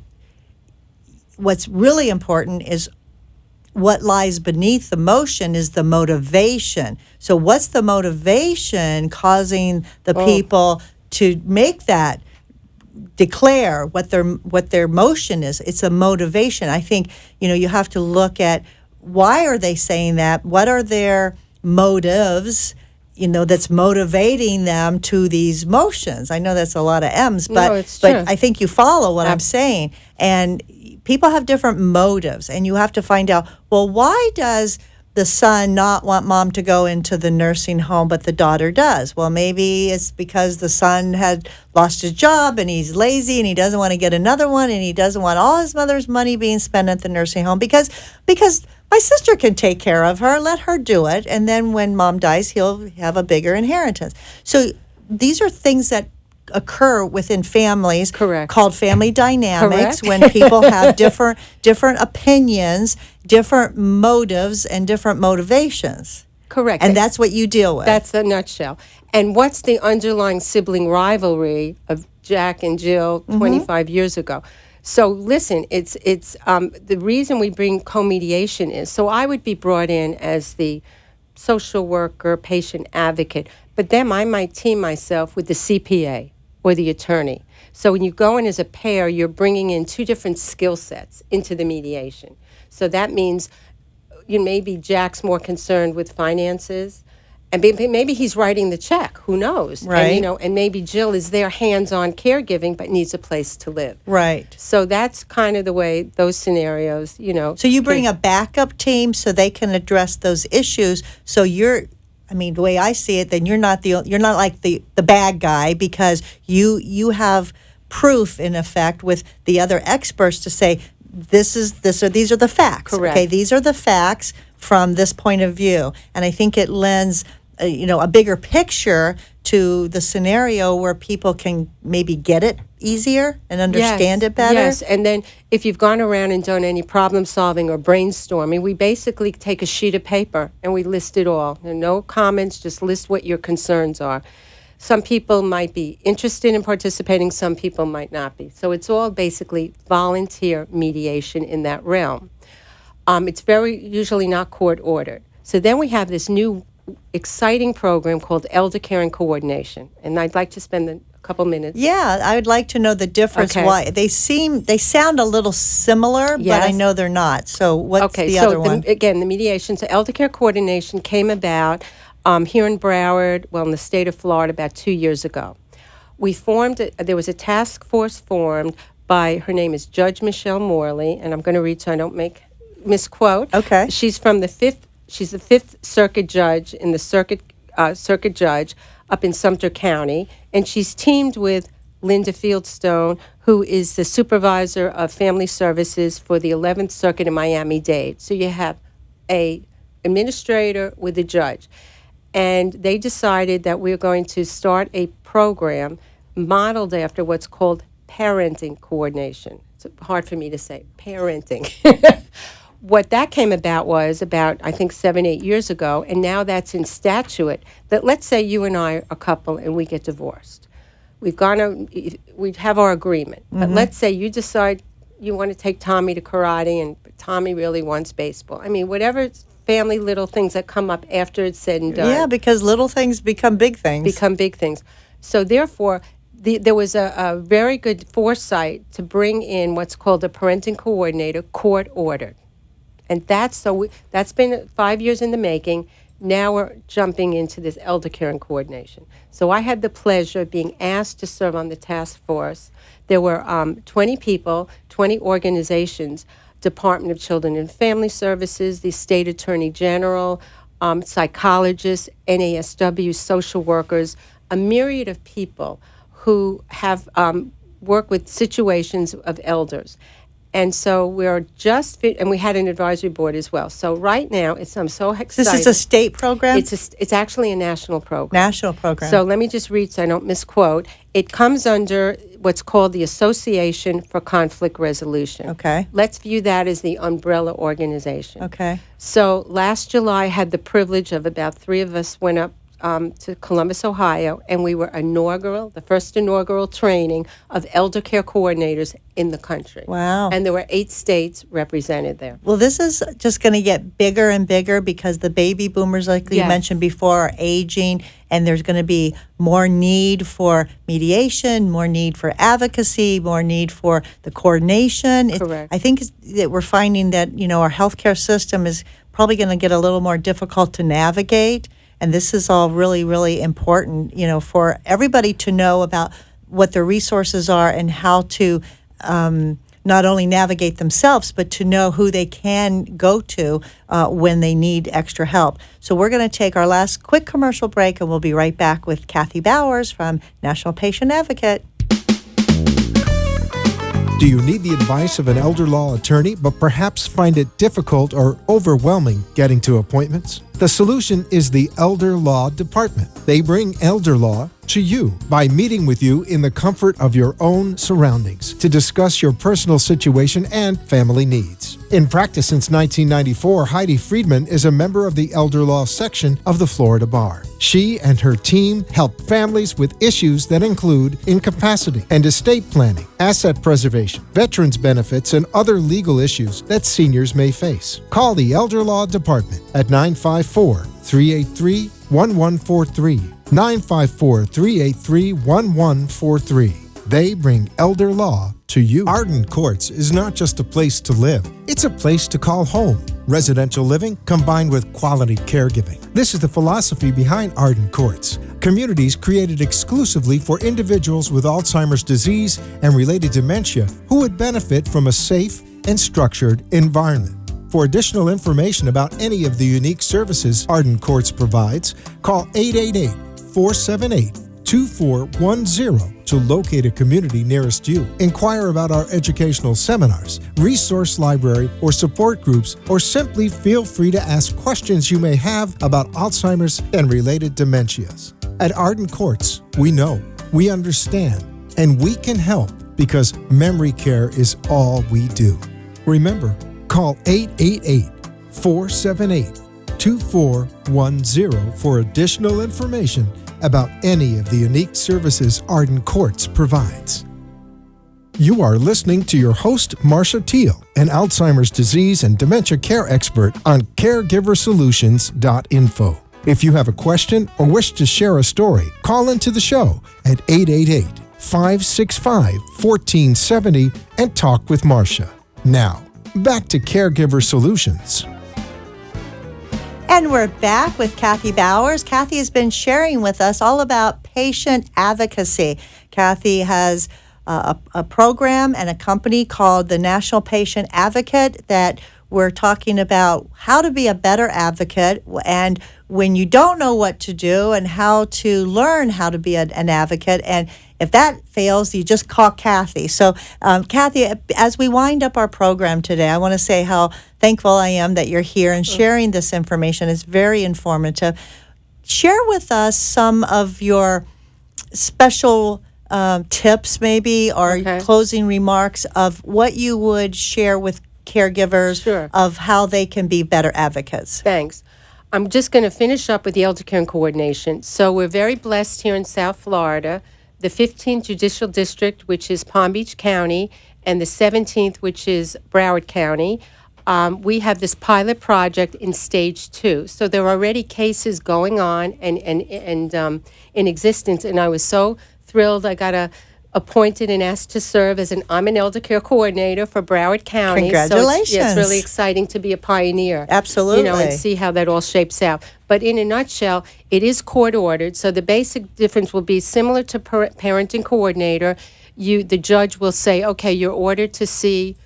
what's really important is what lies beneath the motion is the motivation. So what's the motivation causing the people to make that declare what their motion is? It's a motivation. I think, you have to look at why are they saying that? What are their motives, that's motivating them to these motions? I know that's a lot of M's, but
No, it's true.
but I think you follow what I'm saying. And people have different motives, and you have to find out, well, why does the son not want mom to go into the nursing home, but the daughter does? Well, maybe it's because the son had lost his job and he's lazy and he doesn't want to get another one, and he doesn't want all his mother's money being spent at the nursing home because my sister can take care of her, let her do it, and then when mom dies, he'll have a bigger inheritance. So these are things that occur within families.
Correct.
Called family dynamics.
Correct.
When people have different opinions, different motives, and different motivations.
Correct.
And that's what you deal with.
That's the nutshell. And what's the underlying sibling rivalry of Jack and Jill 25 years ago? So listen, it's the reason we bring co-mediation is, so I would be brought in as the social worker, patient advocate, but then I might team myself with the CPA or the attorney. So when you go in as a pair, you're bringing in 2 different skill sets into the mediation. So that means maybe Jack's more concerned with finances, and maybe he's writing the check. Who knows?
Right.
And maybe Jill is there hands-on caregiving, but needs a place to live.
right.
So that's kind of the way those scenarios,
So you bring a backup team so they can address those issues. So the way I see it, then you're not like the bad guy, because you have proof in effect with the other experts to say these are the facts.
Correct.
Okay, these are the facts from this point of view, and I think it lends a bigger picture to the scenario where people can maybe get it easier and understand it better.
Yes, and then if you've gone around and done any problem solving or brainstorming, we basically take a sheet of paper and we list it all. And no comments, just list what your concerns are. Some people might be interested in participating, some people might not be. So it's all basically volunteer mediation in that realm. It's usually not court ordered. So then we have this new exciting program called Elder Care and Coordination. And I'd like to spend a couple minutes.
Yeah, I would like to know the difference.
Okay.
Why they sound a little similar, but I
Yes.
know they're not. So what's the other one?
Again, the mediation. So Elder Care Coordination came about here in Broward, in the state of Florida, about 2 years ago. We there was a task force formed by, her name is Judge Michelle Morley, and I'm going to read so I don't misquote.
Okay.
She's the Fifth Circuit Judge in the Circuit Judge up in Sumter County, and she's teamed with Linda Fieldstone, who is the Supervisor of Family Services for the 11th Circuit in Miami-Dade. So you have a administrator with a judge. And they decided that we're going to start a program modeled after what's called parenting coordination. It's hard for me to say, parenting. what that came about was about, I think, 7-8 years ago, and now that's in statute, that let's say you and I are a couple and we get divorced. We have our agreement, but let's say you decide you want to take Tommy to karate and Tommy really wants baseball. I mean, whatever family little things that come up after it's said and done.
Yeah, because little things become big things.
So therefore, there was a very good foresight to bring in what's called a parenting coordinator, court ordered. And that's been 5 years in the making. Now we're jumping into this elder care and coordination. So I had the pleasure of being asked to serve on the task force. There were 20 people, 20 organizations, Department of Children and Family Services, the State Attorney General, psychologists, NASW, social workers, a myriad of people who have worked with situations of elders. And so we're and we had an advisory board as well. So right now, I'm so excited.
This is a state program?
It's actually a national program.
National program.
So let me just read so I don't misquote. It comes under what's called the Association for Conflict Resolution.
Okay.
Let's view that as the umbrella organization.
Okay.
So last July, I had the privilege of about 3 of us went up to Columbus, Ohio, and we were the first inaugural training of elder care coordinators in the country.
Wow.
And there were 8 states represented there.
Well, this is just going to get bigger and bigger because the baby boomers, like you mentioned before, are aging, and there's going to be more need for mediation, more need for advocacy, more need for the coordination.
Correct.
I think that we're finding that, our healthcare system is probably going to get a little more difficult to navigate. And this is all really, really important, for everybody to know about what their resources are and how to not only navigate themselves, but to know who they can go to when they need extra help. So we're going to take our last quick commercial break, and we'll be right back with Kathy Bowers from National Patient Advocate.
Do you need the advice of an elder law attorney, but perhaps find it difficult or overwhelming getting to appointments? The solution is the Elder Law Department. They bring elder law to you by meeting with you in the comfort of your own surroundings to discuss your personal situation and family needs. In practice since 1994, Heidi Friedman is a member of the Elder Law section of the Florida Bar. She and her team help families with issues that include incapacity and estate planning, asset preservation, veterans benefits, and other legal issues that seniors may face. Call the Elder Law Department at 954-383-1143. 954-383-1143. They bring elder law to you. Arden Courts is not just a place to live. It's a place to call home. Residential living combined with quality caregiving. This is the philosophy behind Arden Courts. Communities created exclusively for individuals with Alzheimer's disease and related dementia who would benefit from a safe and structured environment. For additional information about any of the unique services Arden Courts provides, call 888-478-2410 to locate a community nearest you. Inquire about our educational seminars, resource library, or support groups, or simply feel free to ask questions you may have about Alzheimer's and related dementias. At Arden Courts, we know, we understand, and we can help because memory care is all we do. Remember, call 888-478-2410 for additional information about any of the unique services Arden Courts provides. You are listening to your host, Marcia Teele, an Alzheimer's disease and dementia care expert on CareGiverSolutions.info. If you have a question or wish to share a story, call into the show at 888-565-1470 and talk with Marcia. Now, back to Caregiver Solutions.
And we're back with Kathy Bowers. Kathy has been sharing with us all about patient advocacy. Kathy has a program and a company called the National Patient Advocate that we're talking about how to be a better advocate and when you don't know what to do and how to learn how to be an advocate. And if that fails, you just call Kathy. So, Kathy, as we wind up our program today, I want to say how thankful I am that you're here and sharing this information. It's very informative. Share with us some of your special tips maybe or closing remarks of what you would share with caregivers
Sure.
of how they can be better advocates.
Thanks. I'm just going to finish up with the elder care and coordination. So we're very blessed here in South Florida. The 15th Judicial District, which is Palm Beach County, and the 17th, which is Broward County. We have this pilot project in stage 2. So there are already cases going on and in existence, and I was so thrilled. I got appointed and asked to serve as I'm an elder care coordinator for Broward County.
Congratulations.
So it's really exciting to be a pioneer.
Absolutely.
And see how that all shapes out. But in a nutshell, it is court ordered. So the basic difference will be similar to parenting coordinator. The judge will say, okay, you're ordered to see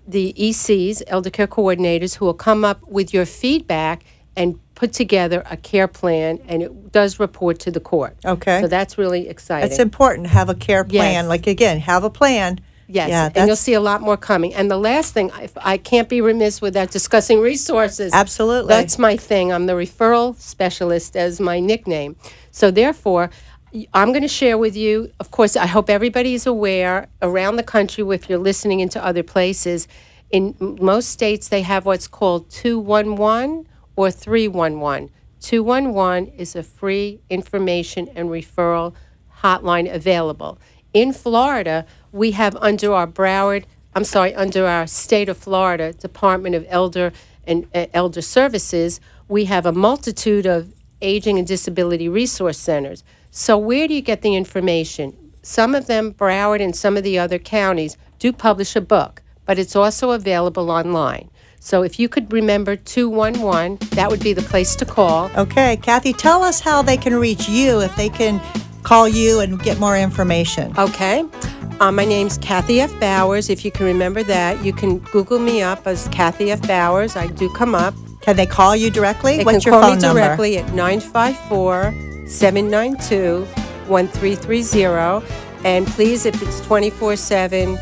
the ECs, elder care coordinators, who will come up with your feedback and put together a care plan, and it does report to the court.
Okay.
So that's really exciting.
It's important to have a care plan.
Yes.
Like, again, have a plan.
Yes,
Yeah,
and you'll see a lot more coming. And the last thing, I can't be remiss without discussing resources.
Absolutely.
That's my thing. I'm the referral specialist as my nickname. So therefore, I'm going to share with you, of course, I hope everybody is aware around the country, if you're listening into other places, in most states they have what's called 211 or 311. 211 is a free information and referral hotline available. In Florida, we have under our state of Florida Department of Elder and Elder Services, we have a multitude of aging and disability resource centers. So where do you get the information? Some of them, Broward and some of the other counties, do publish a book, but it's also available online. So if you could remember 211, that would be the place to call.
Okay, Kathy, tell us how they can reach you if they can call you and get more information.
Okay. My name's Kathy F. Bowers. If you can remember that, you can Google me up as Kathy F. Bowers. I do come up.
Can they call you directly?
They
What's
can
your
call
phone
me
number?
directly at 954-792-1330. And please, if it's 24/7,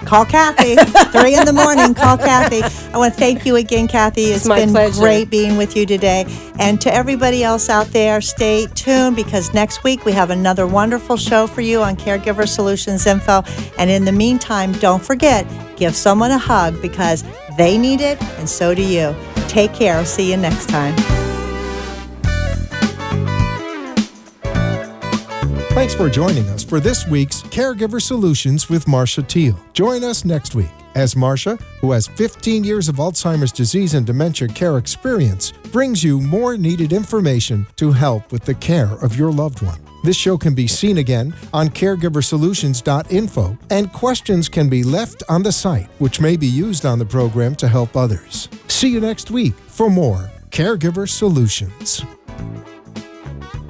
Call Kathy. 3 in the morning, call Kathy. I want to thank you again, Kathy. It's
my
been
pleasure.
great being with you today. And to everybody else out there, stay tuned because next week we have another wonderful show for you on Caregiver Solutions Info. And in the meantime, don't forget, give someone a hug because they need it and so do you. Take care. I'll see you next time.
Thanks for joining us for this week's Caregiver Solutions with Marcia Teele. Join us next week as Marcia, who has 15 years of Alzheimer's disease and dementia care experience, brings you more needed information to help with the care of your loved one. This show can be seen again on caregiversolutions.info, and questions can be left on the site, which may be used on the program to help others. See you next week for more Caregiver Solutions.